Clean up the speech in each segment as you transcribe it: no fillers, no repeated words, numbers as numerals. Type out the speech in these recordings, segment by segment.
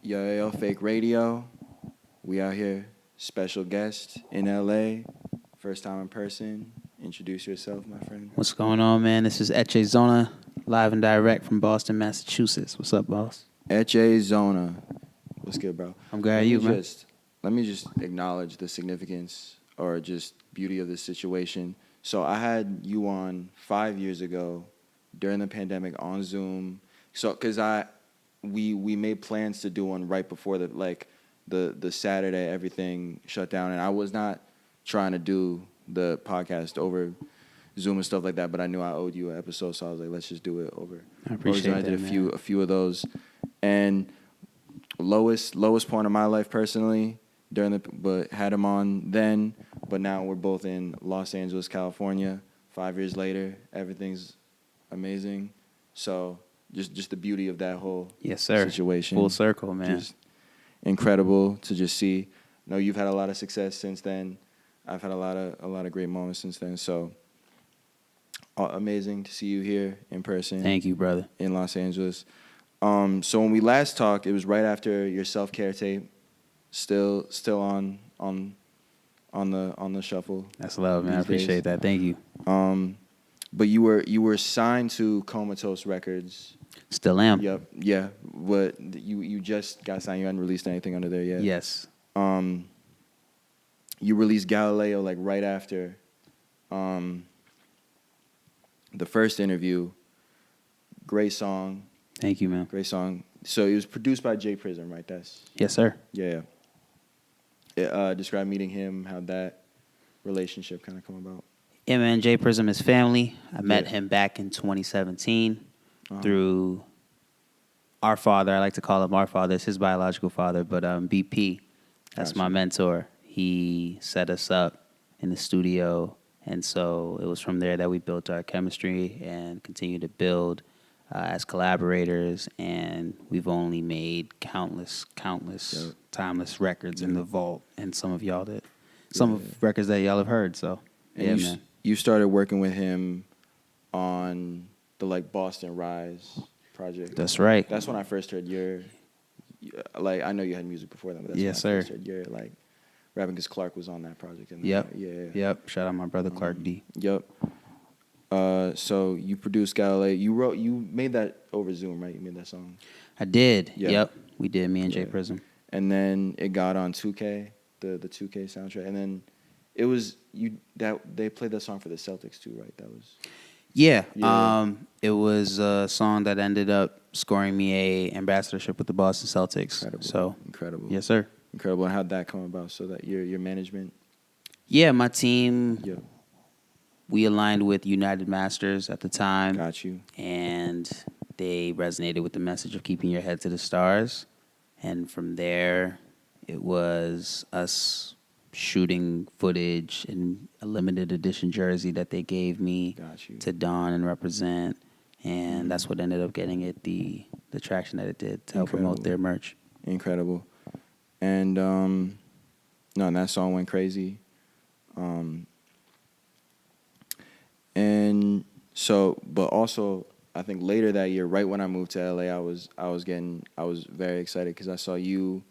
Yo, Fake Radio. We out here. Special guest in LA. First time in person. Introduce yourself, my friend. What's going on, man? This is Echezona, live and direct from Boston, Massachusetts. What's up, boss? Echezona. What's good, bro? I'm good. How are you, man? Let me just acknowledge the significance or just beauty of this situation. So I had you on 5 years ago during the pandemic on Zoom. So because we made plans to do one right before the Saturday everything shut down, and I was not trying to do the podcast over Zoom and stuff like that, but I knew I owed you an episode, so I was like, let's just do it over. I appreciate that, I did man. a few of those, and lowest point of my life personally but had him on then, but now we're both in Los Angeles, California. 5 years later, everything's amazing. So just the beauty of that whole situation. Full circle, man. Just incredible to just see. I know you've had a lot of success since then. I've had a lot of great moments since then. So amazing to see you here in person. Thank you, brother. In Los Angeles. So when we last talked, it was right after your self-care tape. Still on the shuffle. That's love, man. I appreciate that. Thank you. But you were signed to Comatose Records. Still am. Yep. Yeah. But you just got signed. You hadn't released anything under there yet. Yes. You released Galileo like right after the first interview. Great song. Thank you, man. Great song. So it was produced by Jay Prism, right? Yes, sir. Yeah. Describe meeting him, how that relationship kind of come about. Yeah, man. Jay Prism is family. I met him back in 2017 through our father. I like to call him our father. It's his biological father, but BP. That's my mentor. He set us up in the studio, and so it was from there that we built our chemistry and continued to build as collaborators, and we've only made countless timeless records in the vault, and some of records that y'all have heard. So, and man. You started working with him on the Boston Rise project. That's right. That's when I first heard I know you had music before that, but that's yes, when I sir. first heard your rapping, because Clark was on that project. Yep. Shout out my brother Clark D. Yep. So you produced Galileo. You made that over Zoom, right? You made that song. I did. Yeah. Yep. We did. Me and Jay Prism. And then it got on 2K, the 2K soundtrack. And then it was they played that song for the Celtics too, right? That was. Yeah. It was a song that ended up scoring me a ambassadorship with the Boston Celtics. Incredible. Yes, sir. Incredible. And how'd that come about? So that your management. Yeah, my team. Yeah. We aligned with United Masters at the time. Got you. And they resonated with the message of keeping your head to the stars. And from there, it was us shooting footage in a limited edition jersey that they gave me to don and represent. And that's what ended up getting it the traction that it did to help promote their merch. Incredible. And that song went crazy. And so, but also, I think later that year, right when I moved to LA, I was very excited because I saw you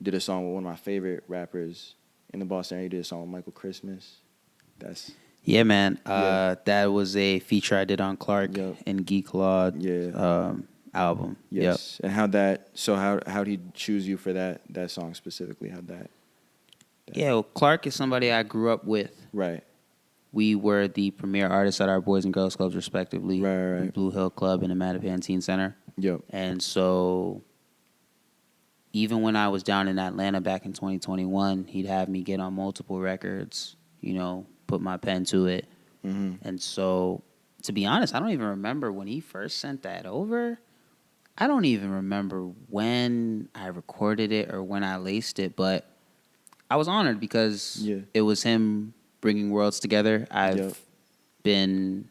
did a song with one of my favorite rappers in the Boston area. You did a song with Michael Christmas. Yeah, man. That was a feature I did on Clark and Geek Law album. Yes. Yep. And how'd he choose you for that song specifically? Yeah, well, Clark is somebody I grew up with. Right. We were the premier artists at our Boys and Girls Clubs, respectively. Right. Blue Hill Club and the Mattapan Teen Center. Yep. And so even when I was down in Atlanta back in 2021, he'd have me get on multiple records, put my pen to it. Mm-hmm. And so, to be honest, I don't even remember when he first sent that over. I don't even remember when I recorded it or when I laced it, but I was honored because it was him bringing worlds together. I've been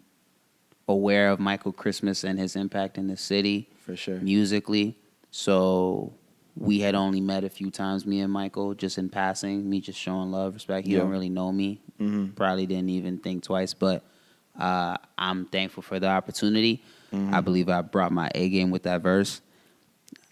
aware of Michael Christmas and his impact in the city. For sure. Musically. So we had only met a few times, me and Michael, just in passing, me just showing love, respect. He don't really know me. Mm-hmm. Probably didn't even think twice, but I'm thankful for the opportunity. Mm-hmm. I believe I brought my A game with that verse.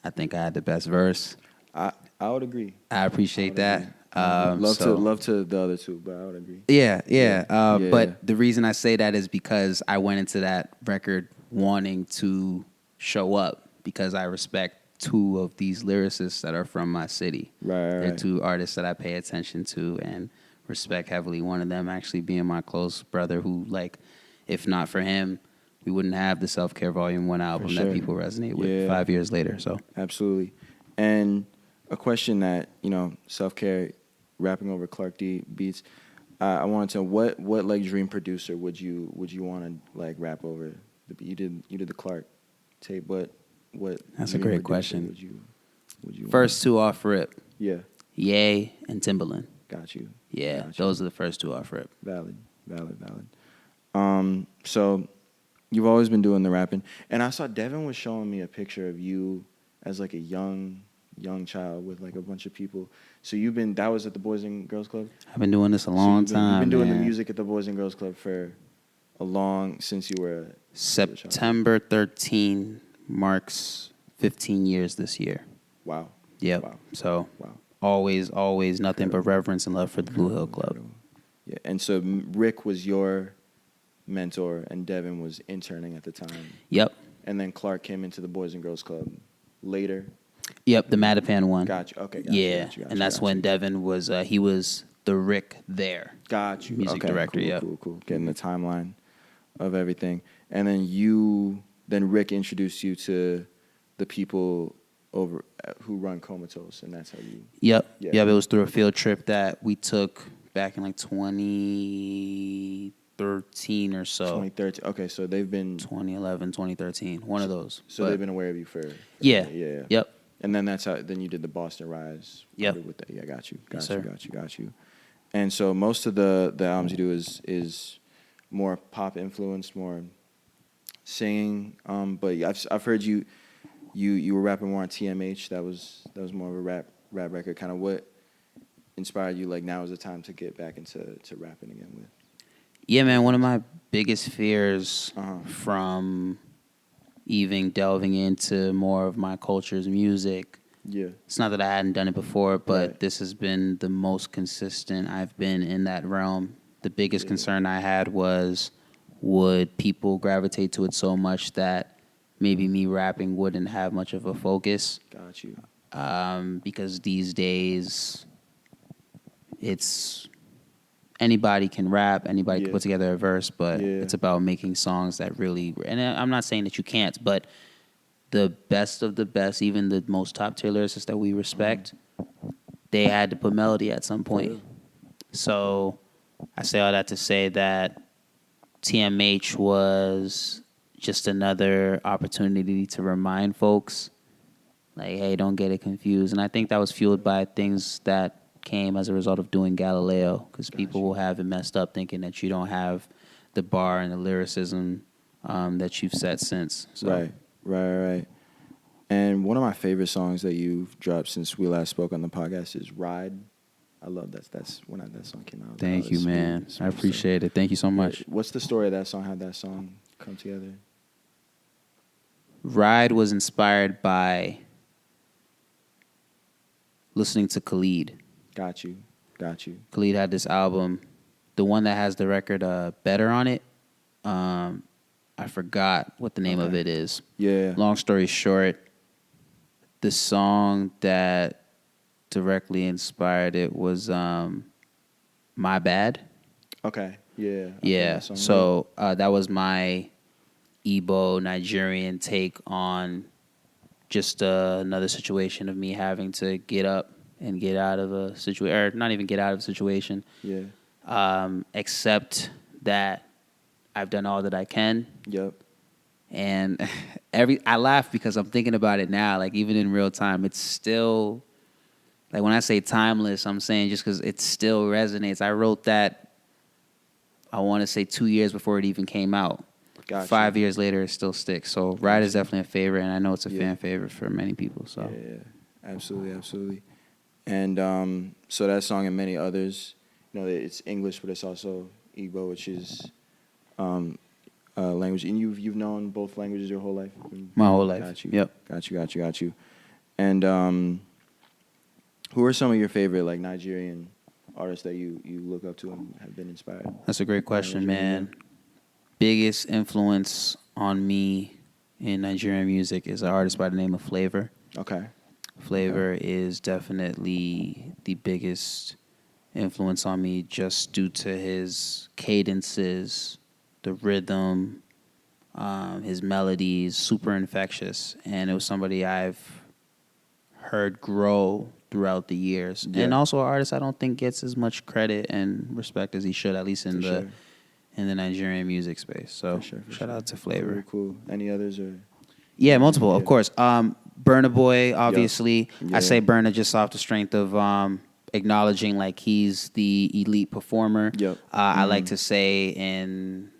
I think I had the best verse. I would agree. I appreciate that. Love to the other two, but I would agree. Yeah. Yeah. But the reason I say that is because I went into that record wanting to show up because I respect two of these lyricists that are from my city. They're Right. two artists that I pay attention to and respect heavily. One of them actually being my close brother who, like, if not for him, we wouldn't have the Self Care Volume 1 album sure. that people resonate with Yeah. 5 years later. So Absolutely. And a question that, Self Care, rapping over Clark D beats. I wanted to know what like dream producer would you want to like rap over? You did the Clark tape. What that's a dream great producer question. Would you First two off rip, Yeah, Ye and Timbaland. got you. Yeah, Got you. those are the first two off rip. Valid. So you've always been doing the rapping, and I saw Devin was showing me a picture of you as like a young child with like a bunch of people. So that was at the Boys and Girls Club? I've been doing this a long time. You've been doing the man. music at the Boys and Girls Club for since you were September 13 marks 15 years this year. Wow. Yep. Wow. So Wow. always nothing but reverence and love for the Blue Hill Club. Yeah, and so Rick was your mentor, and Devin was interning at the time. Yep. And then Clark came into the Boys and Girls Club later. Yep, the Mattapan one. Gotcha. Okay. Yeah, and that's when Devin was he was the Rick there. Got you. Music director. Cool, yep. Cool. Getting the timeline of everything, and then Rick introduced you to the people over who run Comatose, and that's how you. Yep. Yeah. Yep. It was through a field trip that we took back in like 2013 or so. 2013. Okay, so they've been 2011, 2013. One of those. So they've been aware of you for. Yeah. Yep. And then then you did the Boston Rise. Yep. With that. Yeah, got you. Yes, Got you. And so most of the albums you do is more pop influenced, more singing. But I've heard you were rapping more on TMH. That was more of a rap record. Kind of what inspired you? Like now is the time to get back into rapping again with. Yeah, man. One of my biggest fears Uh-huh. from even delving into more of my culture's music. Yeah. It's not that I hadn't done it before, but Right. this has been the most consistent I've been in that realm. The biggest concern I had was, would people gravitate to it so much that maybe me rapping wouldn't have much of a focus? Got you. Because these days, it's anybody can rap, anybody can put together a verse, but it's about making songs that really. And I'm not saying that you can't, but the best of the best, even the most top tier lyricists that we respect, they had to put melody at some point. So I say all that to say that TMH was just another opportunity to remind folks, like, hey, don't get it confused. And I think that was fueled by things that came as a result of doing Galileo, because people will have it messed up thinking that you don't have the bar and the lyricism that you've set since. So. Right. And one of my favorite songs that you've dropped since we last spoke on the podcast is Ride. I love that. That's when that song came out. Thank you, man. I appreciate it. Thank you so much. What's the story of that song? How'd that song come together? Ride was inspired by listening to Khalid. Got you. Khalid had this album, the one that has the record Better on it. I forgot what the name of it is. Yeah. Long story short, the song that directly inspired it was My Bad. Okay. Yeah. Yeah. So that was my Igbo Nigerian take on just another situation of me having to get up and get out of a situation, or not even get out of a situation. Yeah. Except that I've done all that I can. Yep. And I laugh because I'm thinking about it now, like even in real time, it's still, like when I say timeless, I'm saying just because it still resonates. I wrote that, I want to say 2 years before it even came out. Gotcha. 5 years later, it still sticks. So Ride is definitely a favorite, and I know it's a fan favorite for many people. So yeah. Absolutely. And so that song and many others, it's English, but it's also Igbo, which is language. And you've known both languages your whole life? My whole life. Got you. Yep. Got you. And Who are some of your favorite like Nigerian artists that you look up to and have been inspired? That's a great question, Nigerian, man. Biggest influence on me in Nigerian music is an artist by the name of Flavor. Okay. Flavor is definitely the biggest influence on me just due to his cadences, the rhythm, his melodies, super infectious. And it was somebody I've heard grow throughout the years. Yeah. And also an artist I don't think gets as much credit and respect as he should, at least in For in the Nigerian music space. So shout out to Flavor. Very cool. Any others or? Yeah, multiple, Yeah. of course. Burna Boy, obviously. Yeah. I say Burna just off the strength of acknowledging like he's the elite performer. Yep. I like to say in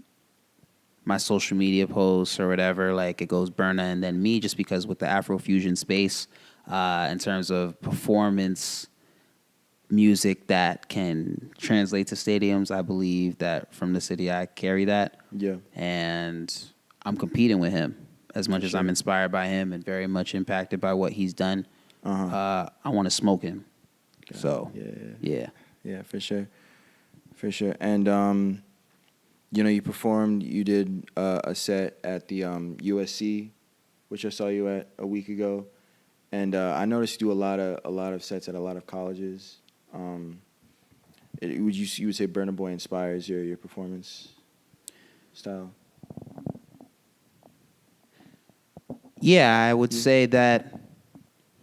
my social media posts or whatever, like it goes Burna and then me, just because with the Afrofusion space, in terms of performance music that can translate to stadiums, I believe that from the city I carry that. Yeah. And I'm competing with him as much as I'm inspired by him and very much impacted by what he's done. I want to smoke him. Got So, yeah. Yeah, for sure. For sure. And, you performed, you did a set at the USC, which I saw you at a week ago. And I noticed you do a lot of sets at a lot of colleges. You would say Burna Boy inspires your performance style? Yeah, I would say that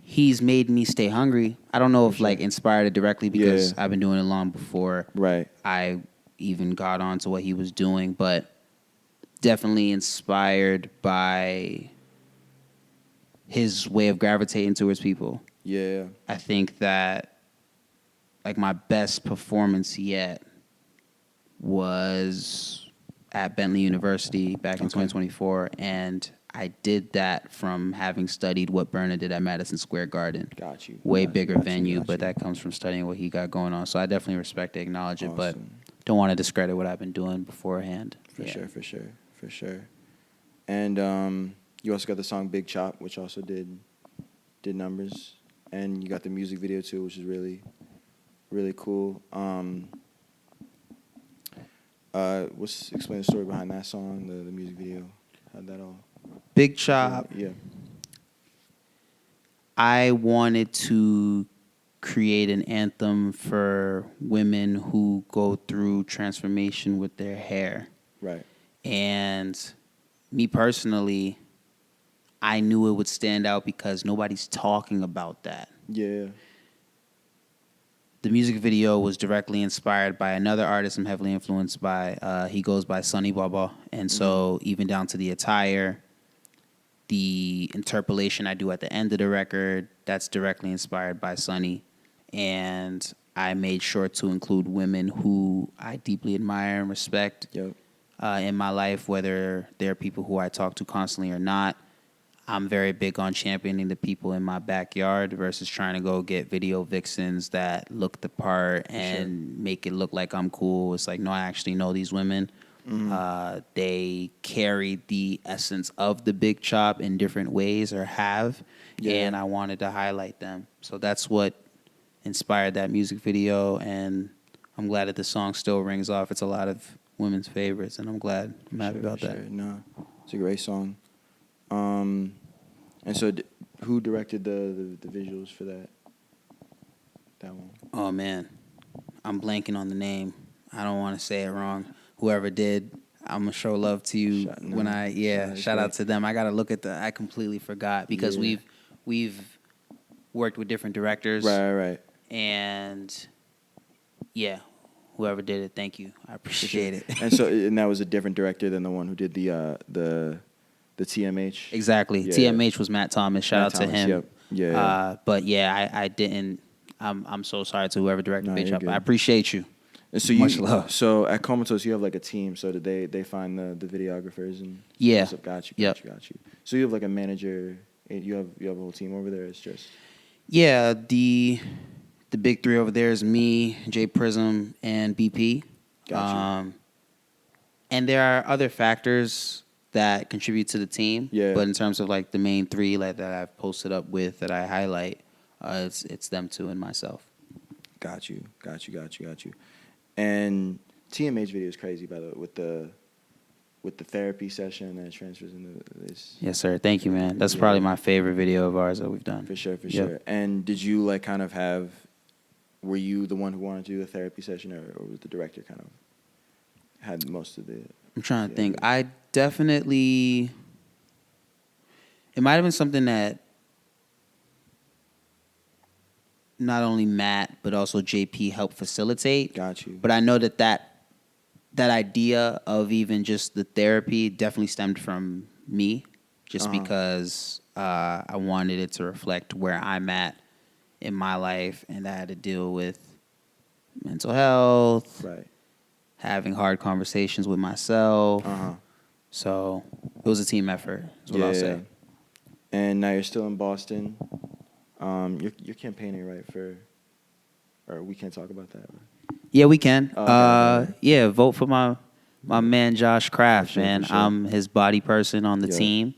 he's made me stay hungry. I don't know if sure. like inspired it directly because Yeah. I've been doing it long before Right. I even got onto what he was doing, but definitely inspired by his way of gravitating towards people. Yeah. I think that like my best performance yet was at Bentley University back in 2024, and I did that from having studied what Burna did at Madison Square Garden. Got you. Way Got you, bigger got you, venue, got but you. that comes from studying what he got going on. So I definitely respect it, acknowledge it, but Awesome. don't want to discredit what I've been doing beforehand. For sure. And you also got the song Big Chop, which also did numbers. And you got the music video too, which is really, really cool. Explain the story behind that song, the music video, how'd that all? Big Chop. Yeah. I wanted to create an anthem for women who go through transformation with their hair. Right. And me personally, I knew it would stand out because nobody's talking about that. Yeah. The music video was directly inspired by another artist I'm heavily influenced by. He goes by Sonny Baba. And so even down to the attire, the interpolation I do at the end of the record, that's directly inspired by Sonny. And I made sure to include women who I deeply admire and respect in my life, whether they're people who I talk to constantly or not. I'm very big on championing the people in my backyard versus trying to go get video vixens that look the part and make it look like I'm cool. It's like, no, I actually know these women. They carry the essence of the Big Chop in different ways or have, and I wanted to highlight them. So that's what inspired that music video, and I'm glad that the song still rings off. It's a lot of women's favorites, and I'm happy about that. No, it's a great song. And so who directed the visuals for that one? Oh, man. I'm blanking on the name. I don't want to say it wrong. Whoever did, I'm going to show love to you shout out to them. I got to look at I completely forgot because we've worked with different directors. Right. And yeah, whoever did it, thank you. I appreciate it. And that was a different director than the one who did the TMH. Exactly. Yeah. TMH was Matt Thomas. Shout out to him. Yep. Yeah. But yeah, I didn't. I'm so sorry to whoever directed Big Chop. Good. I appreciate you. And so much love. So at Comatose, you have like a team. So did they find the videographers and Got you. So you have like a manager. You have a whole team over there. It's just the big three over there is me, Jay Prism, and BP. Got you. And there are other factors that contribute to the team. Yeah. But in terms of like the main three like that I've posted up with that I highlight, It's them two and myself. Got you. And TMH video is crazy, by the way, with the therapy session that transfers into this. Yes, sir. Thank you, man. That's probably my favorite video of ours that we've done. For sure. And did you like kind of were you the one who wanted to do the therapy session, or was the director kind of had most of the? I'm trying to think. I definitely. It might have been something that not only Matt but also JP helped facilitate. Got you. But I know that idea of even just the therapy definitely stemmed from me, just because I wanted it to reflect where I'm at in my life, and I had to deal with mental health, Right. having hard conversations with myself. So it was a team effort, is what I'll say. And now you're still in Boston. You're campaigning, right, or we can't talk about that, right? Yeah, we can. Okay. Yeah, vote for my man Josh Kraft, man. For sure. I'm his body person on the team.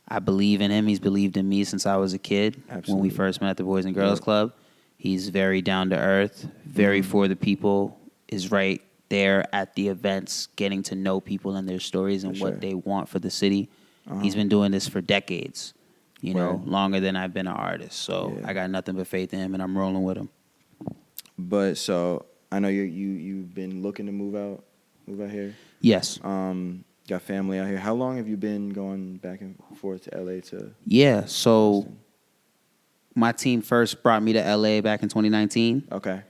I believe in him. He's believed in me since I was a kid. Absolutely. When we first met at the Boys and Girls Club. He's very down to earth, very for the people, is right there at the events, getting to know people and their stories and what they want for the city. He's been doing this for decades, longer than I've been an artist. So I got nothing but faith in him, and I'm rolling with him. But so I know you've been looking to move out here. Yes. Got family out here. How long have you been going back and forth to LA to? Yeah. So Boston? my team first brought me to LA back in 2019. Okay.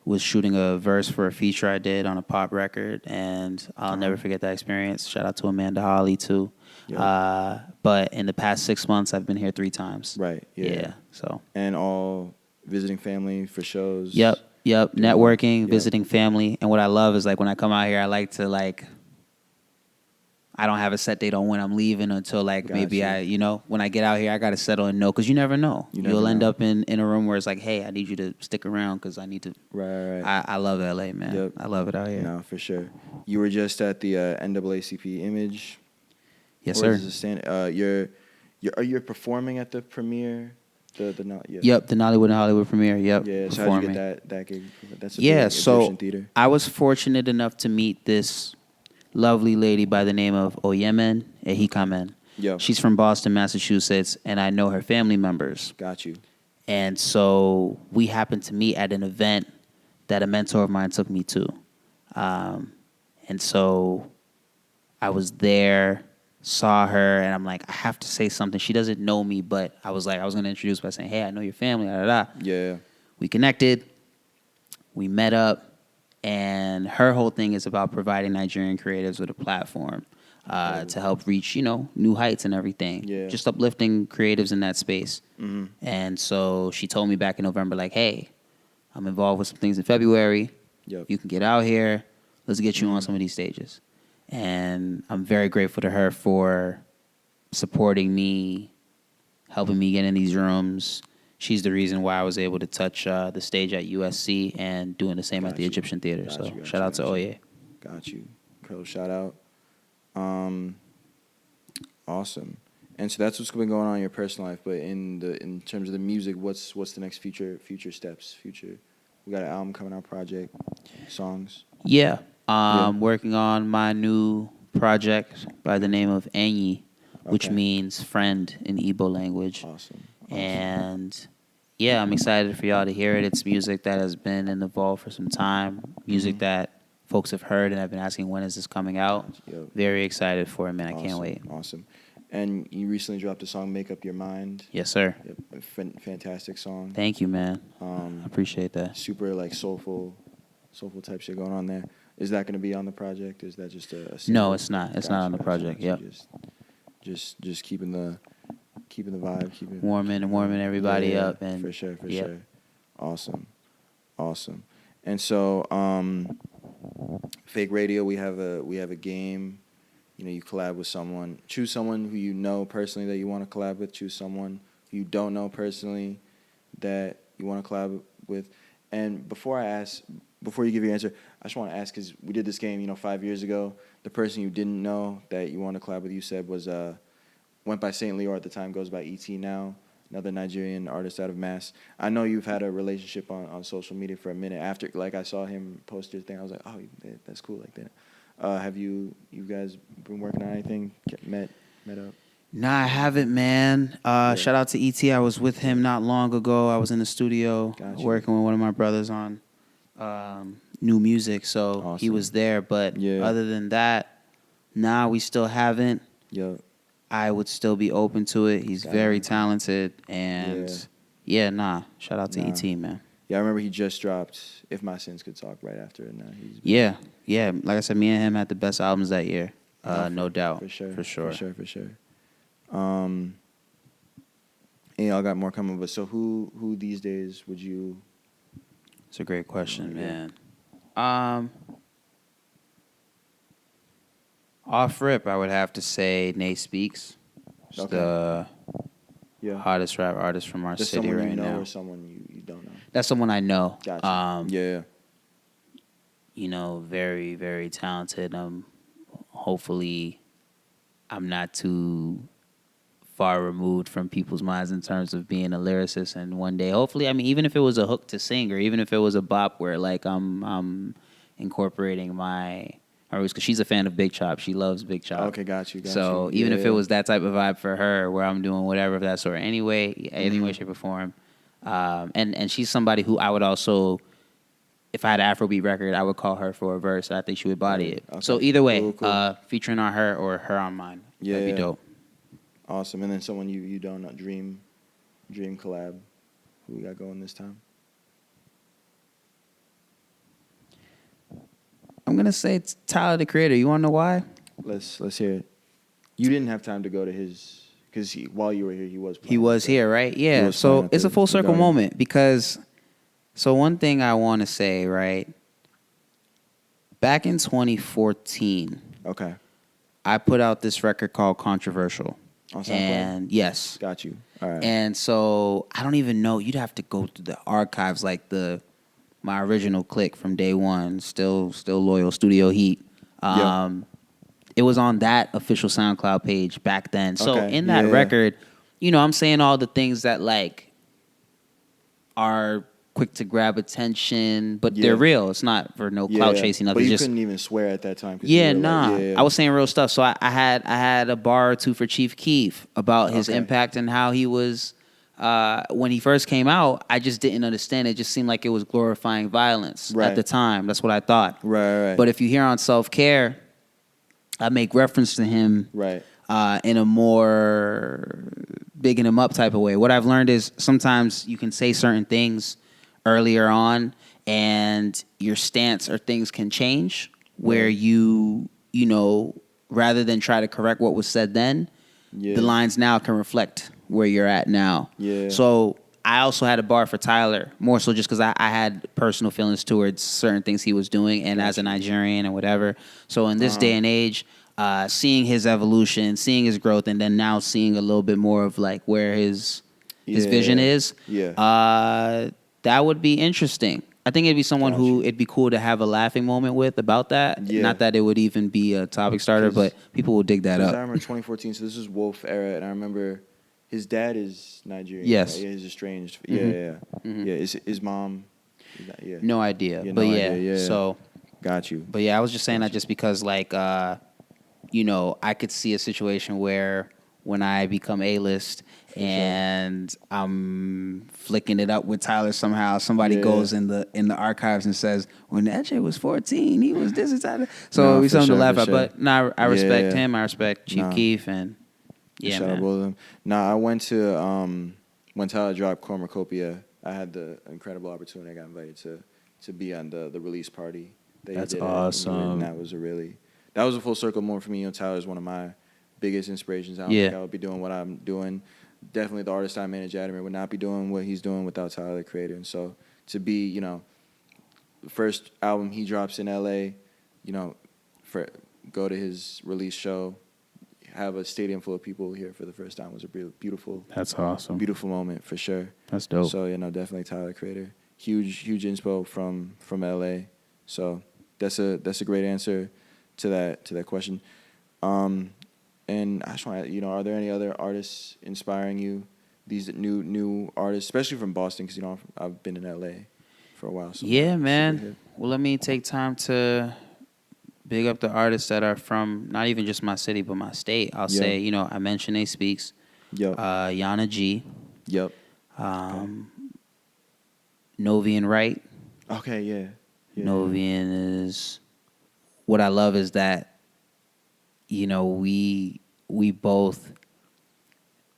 Was shooting a verse for a feature I did on a pop record, and I'll never forget that experience. Shout out to Amanda Holly too. But in the past 6 months, I've been here 3 times. Right. Yeah. So. And all visiting family for shows. Yep. Networking, visiting family, and what I love is like when I come out here, I like to like. I don't have a set date on when I'm leaving until maybe when I get out here, I got to settle and know, because you never know. You'll end up in a room where it's like, hey, I need you to stick around because I need to. Right. I love LA, man. Yep. I love it out here. No, for sure. You were just at the NAACP Image. Yes, sir. Are you performing at the premiere? Yep, the Nollywood and Hollywood premiere. Yep. Yeah. So how'd you get that gig? That's a big Egyptian theater. I was fortunate enough to meet this lovely lady by the name of Oyemen Ehikamen. Yep. She's from Boston, Massachusetts, and I know her family members. Got you. And so we happened to meet at an event that a mentor of mine took me to. And so I was there, saw her, and I'm like, I have to say something. She doesn't know me, but I was going to introduce by saying, hey, I know your family, Yeah. We connected. We met up. And her whole thing is about providing Nigerian creatives with a platform to help reach, new heights and everything. Yeah. Just uplifting creatives in that space. Mm-hmm. And so she told me back in November, like, hey, I'm involved with some things in February. Yep. You can get out here. Let's get you on some of these stages. And I'm very grateful to her for supporting me, helping me get in these rooms. She's the reason why I was able to touch the stage at USC and doing the same at the Egyptian Theater. Shout out to Oye. Got you. Incredible shout out. Awesome. And so that's what's been going on in your personal life. But in terms of the music, what's the next future steps? We got an album coming out, project, songs. Yeah. Working on my new project by the name of Anyi, which means friend in Igbo language. Awesome. And yeah, I'm excited for y'all to hear it. It's music that has been in the vault for some time. Music that folks have heard and have been asking, when is this coming out? Yep. Very excited for it, man. I can't wait. Awesome. And you recently dropped a song, Make Up Your Mind. Yes, sir. Yep. Fantastic song. Thank you, man. I appreciate that. Super soulful type shit going on there. Is that going to be on the project? Is that just a No, it's not. It's not on the project. Yep. Just keeping the vibe, warming everybody up, and for sure. Awesome. And so, Fake Radio, we have a game. You collab with someone. Choose someone who you know personally that you want to collab with. Choose someone who you don't know personally that you want to collab with. And before you give your answer, I just want to ask, because we did this game, 5 years ago. The person you didn't know that you want to collab with, you said was went by Saint Leo at the time, goes by ET now. another Nigerian artist out of Mass. I know you've had a relationship on social media for a minute. After, like, I saw him post your thing, I was like, oh, that's cool like that. Have you guys been working on anything? Met up? Nah, I haven't, man. Yeah. Shout out to ET. I was with him not long ago. I was in the studio Gotcha. working with one of my brothers on new music, so he Awesome. was there. But Yeah. other than that, nah, we still haven't. Yep. I would still be open to it. He's Got very it. talented, and nah. Shout out to Nah. ET, man. Yeah, I remember he just dropped "If My Sins Could Talk" right after, and he's Yeah. Like I said, me and him had the best albums that year. No doubt. for sure, For sure. for sure. And y'all got more coming, but so who these days would you? It's a great question, Yeah. man. Off rip, I would have to say Nate Speaks. He's Okay. the Yeah. hottest rap artist from our That's city someone right you know now. or someone you don't know? That's someone I know. Gotcha. Yeah. You know, very, very talented. Hopefully, I'm not too far removed from people's minds in terms of being a lyricist. And one day, hopefully, I mean, even if it was a hook to sing, or even if it was a bop where like I'm incorporating my, or because she's a fan of Big Chop, she loves Big Chop. Okay, got you. So even if it was that type of vibe for her, where I'm doing whatever of that sort, any way, shape, or form, and she's somebody who I would also, if I had an Afrobeat record, I would call her for a verse. I think she would body it. Okay. So either way, Cool. featuring on her or her on mine, that'd be dope. Awesome. And then someone you don't know, dream collab. Who we got going this time? I'm gonna say it's Tyler the Creator. You wanna know why? Let's hear it. You didn't have time to go to his because while you were here, he was playing. He was here, right? Yeah. was playing So at it's a the full circle Garden. moment because. So one thing I want to say, right? Back in 2014, Okay. I put out this record called Controversial. On SoundCloud? And yes. Got you. All right. And so I don't even know. You'd have to go through the archives, like my original clique from day one, still loyal, Studio Heat. It was on that official SoundCloud page back then. So Okay. in that Yeah. record, I'm saying all the things that like are quick to grab attention, but they're real. It's not for no clout chasing. Nothing. But you Just couldn't even swear at that time. yeah, you were nah. like, I was saying real stuff. So I had a bar or two for Chief Keef about his Okay. impact and how he was when he first came out. I just didn't understand. It just seemed like it was glorifying violence Right. at the time. That's what I thought. Right. But if you hear on Self Care, I make reference to him Right. in a more bigging him up type of way. What I've learned is sometimes you can say certain things earlier on and your stance or things can change where you rather than try to correct what was said then, the lines now can reflect where you're at now. Yeah. So I also had a bar for Tyler, more so just because I had personal feelings towards certain things he was doing, and as a Nigerian and whatever. So in this day and age, seeing his evolution, seeing his growth, and then now seeing a little bit more of like where his vision is, that would be interesting. I think it'd be someone who it'd be cool to have a laughing moment with about that. Yeah. Not that it would even be a topic starter, but people will dig that I up. remember 2014, so this is Wolf era, and I remember his dad is Nigerian. Yes. Right? Yeah, he's estranged. Mm-hmm. Yeah, his mom. No idea. Yeah, But no yeah, idea, yeah. so. Got you. But yeah, I was just saying that just because, like, I could see a situation where when I become A-list and I'm flicking it up with Tyler somehow, somebody goes in the archives and says, when Eche was 14, he was this and that. So Nah, it'd be for something sure, to laugh for at. sure. But I respect Yeah. him. I respect Chief Keef, and Shout out man. both of them. Nah, I went to when Tyler dropped Cornucopia. I had the incredible opportunity. I got invited to be on the release party. That That's he did awesome. And that was a full circle moment for me. Tyler is one of my biggest inspirations. I don't Yeah. think I would be doing what I'm doing. Definitely the artist I manage, Adamir, would not be doing what he's doing without Tyler, the Creator. And so to be, the first album he drops in LA, go to his release show, have a stadium full of people here for the first time was a beautiful, That's awesome. beautiful moment for sure. That's dope. So definitely Tyler, the Creator. Huge inspo from LA. So that's a great answer to that question. And I just want to, are there any other artists inspiring you these new artists, especially from Boston, because I've been in LA for a while. So Yeah, super man. hip. Well, let me take time to big up the artists that are from not even just my city, but my state. I'll Yeah. say, I mentioned A Speaks, Yep. Yana G, Yep. Novian Wright. Okay. Yeah. Novian is what I love is that, we both,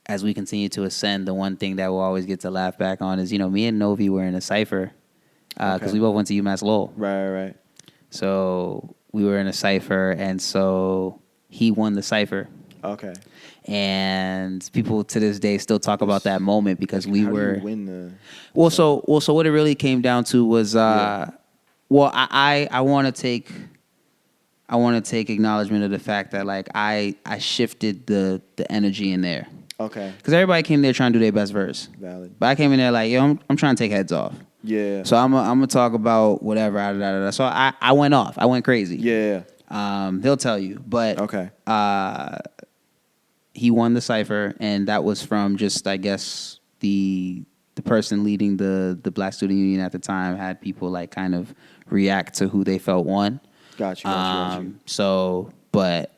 as we continue to ascend, the one thing that we'll always get to laugh back on is, me and Novi were in a cipher because Okay. we both went to UMass Lowell. Right. So we were in a cipher, and so he won the cipher. Okay. And people to this day still talk about that moment because we how were. do you win the? So what it really came down to was, I want to take. I want to take acknowledgement of the fact that like I shifted the energy in there. Okay. Because everybody came there trying to do their best verse. Valid. But I came in there like, yo, I'm trying to take heads off. Yeah. So I'm gonna talk about whatever. So I went off. I went crazy. Yeah. They'll tell you. But Okay. he won the cipher, and that was from just, I guess, the person leading the Black Student Union at the time had people like kind of react to who they felt won. Got you. So, but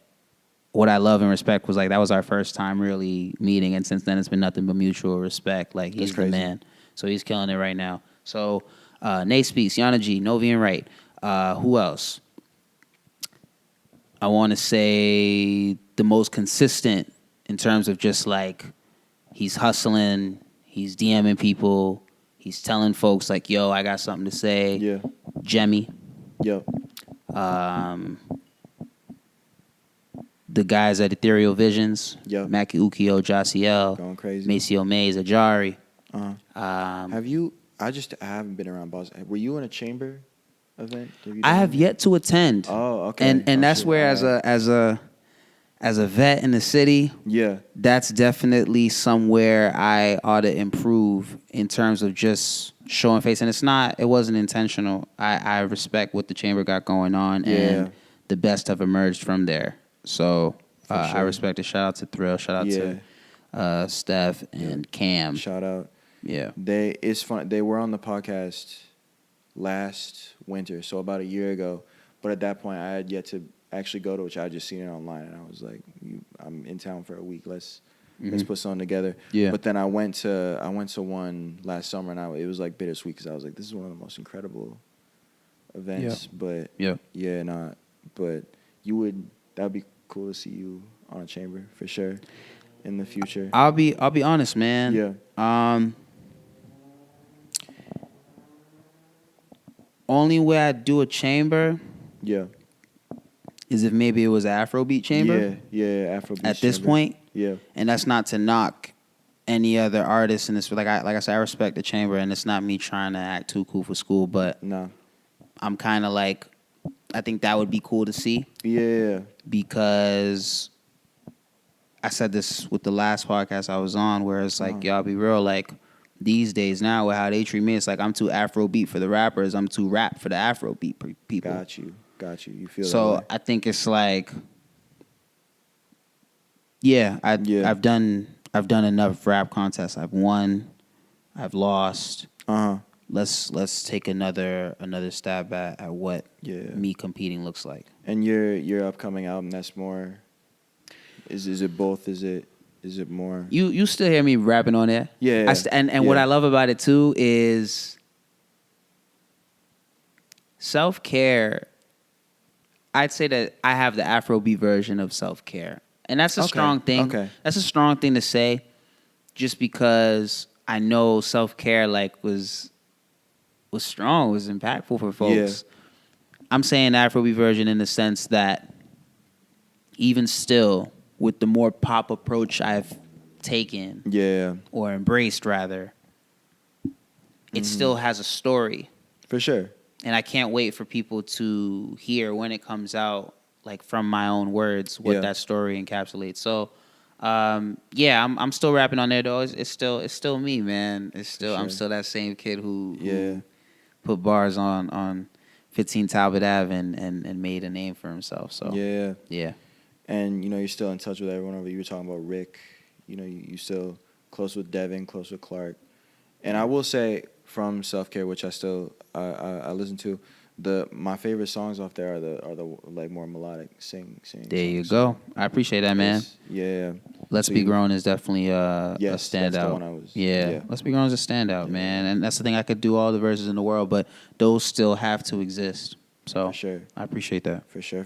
what I love and respect was like that was our first time really meeting, and since then it's been nothing but mutual respect. Like he's the man, so he's killing it right now. So, Nate Speaks, Yana G, Novian Wright. Who else? I want to say the most consistent in terms of just like he's hustling, he's DMing people, he's telling folks like, "Yo, I got something to say." Yeah. Jemmy. Yep. The guys at Ethereal Visions, Yep. Maki Ukio, Jasiel, Going crazy. Maceo Mays, Ajari. Have you? I haven't been around Boston. Were you in a chamber event? I have yet to attend. Oh, okay. And that's where as a vet in the city, yeah, that's definitely somewhere I ought to improve in terms of just showing face. And it wasn't intentional. I respect what the chamber got going on, and the best have emerged from there. So sure. I respect it. Shout out to Thrill. Shout out to Steph and Cam. Shout out. Yeah. It's fun. They were on the podcast last winter, so about a year ago. But at that point, I had yet to actually go to, which I just seen it online, and I was like, I'm in town for a week. Let's put something together. Yeah. But then I went to one last summer, and it was like bittersweet because I was like, this is one of the most incredible events. But but that would be cool to see you on a chamber for sure in the future. I'll be honest, man. Yeah. Only way I'd do a chamber. Yeah. Is if maybe it was an Afrobeat chamber. Yeah, Afrobeat. At this point. Yeah. And that's not to knock any other artists in this. Like I said, I respect the chamber, and it's not me trying to act too cool for school, but no, I'm kind of like, I think that would be cool to see. Yeah. Because I said this with the last podcast I was on, where it's like, y'all be real, like these days now with how they treat me, it's like I'm too Afrobeat for the rappers, I'm too rap for the Afrobeat people. Got you. You feel so that way. I think it's like, I've done enough rap contests. I've won, I've lost. Let's take another stab at what me competing looks like. And your upcoming album, that's more. Is it both? Is it more? You still hear me rapping on there? Yeah. And what I love about it too is self-care. I'd say that I have the Afrobeat version of self-care, and that's a strong thing. Okay. That's a strong thing to say, just because I know self-care like was strong, was impactful for folks. Yeah. I'm saying the Afrobeat version in the sense that even still, with the more pop approach I've taken, or embraced rather, it still has a story. For sure. And I can't wait for people to hear when it comes out, like from my own words, what that story encapsulates. So, I'm still rapping on there though. It's still me, man. It's still I'm still that same kid who put bars on 15 Talbot Ave and made a name for himself. So yeah. And you're still in touch with everyone over. You were talking about Rick. You still close with Devin, close with Clark. And I will say from Self Care, which I still I listen to, my favorite songs off there are the like more melodic sing. There you songs. go. I appreciate that, man. Yeah. Let's So Be Grown is definitely a yes, standout. that's the one I was. Yeah, Let's Be Grown is a standout, man. And that's the thing. I could do all the verses in the world, but those still have to exist. So For sure. I appreciate that. For sure.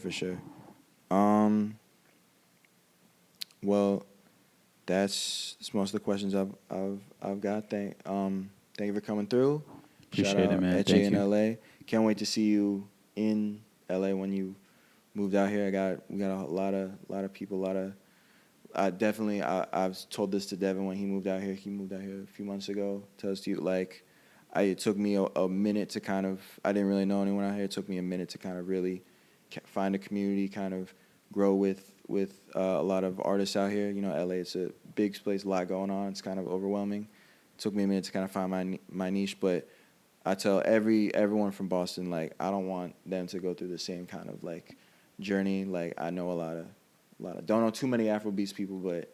Well, that's most of the questions I've got. Thank you for coming through. Appreciate Shout out it, man. Eche Thank in you. LA. Can't wait to see you in LA when you moved out here. We got a lot of people, I've told this to Devin when he moved out here. He moved out here a few months ago. Tells you like it took me a minute to kind of, I didn't really know anyone out here. It took me a minute to kind of really find a community, kind of grow with a lot of artists out here. You know, LA, it's a big place, a lot going on. It's kind of overwhelming. It took me a minute to kind of find my niche, but I tell everyone from Boston, like, I don't want them to go through the same kind of like journey. Like, I know a lot of don't know too many Afrobeats people, but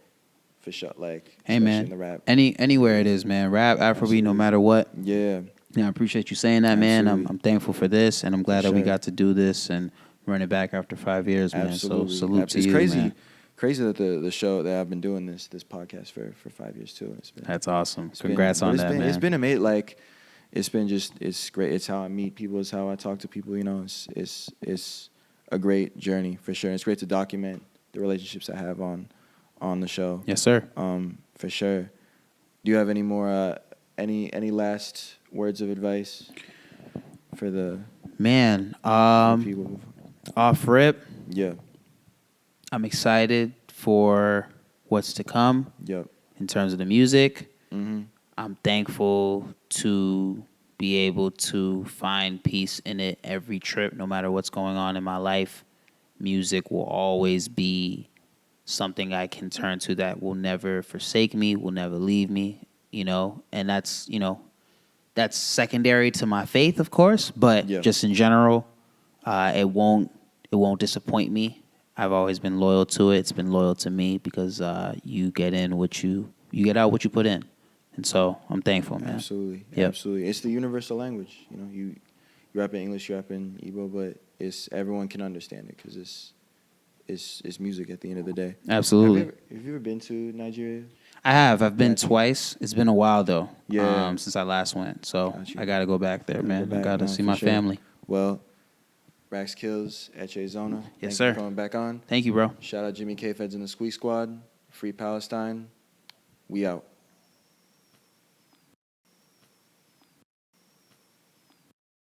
for sure, like, Hey, especially man. in the rap. Anywhere it is, man. Rap, Afrobeat, no matter what. Yeah. Yeah, I appreciate you saying that, man. Absolutely. I'm thankful for this, and I'm glad For that we sure. got to do this and run it back after 5 years, man. Absolutely. So salute to It's you, man. crazy that the show that I've been doing this podcast for 5 years too. That's awesome. It's Congrats on that, man. It's been amazing. Like, it's great. It's how I meet people. It's how I talk to people. You know, it's a great journey for sure. And it's great to document the relationships I have on the show. Yes, sir. For sure. Do you have any more any last words of advice for the Man, people? off rip, Yeah. I'm excited for what's to come Yep. in terms of the music. Mm-hmm. I'm thankful to be able to find peace in it every trip, no matter what's going on in my life. Music will always be something I can turn to that will never forsake me, will never leave me, you know, and that's secondary to my faith, of course, but just in general, it won't disappoint me. I've always been loyal to it. It's been loyal to me because you get out what you put in. And so I'm thankful, man. Absolutely. Yep. Absolutely. It's the universal language. You know, you rap in English, you rap in Igbo, but everyone can understand it because it's music at the end of the day. Absolutely. Have you ever been to Nigeria? I have. I've been twice. It's been a while though. Yeah. Since I last went. So Got you. I gotta go back there, man. I gotta see for my sure. family. Well, Rax Kills, Echezona. Yes, Thank sir. you for coming back on. Thank you, bro. Shout out Jimmy K. Feds and the Squeeze Squad. Free Palestine. We out.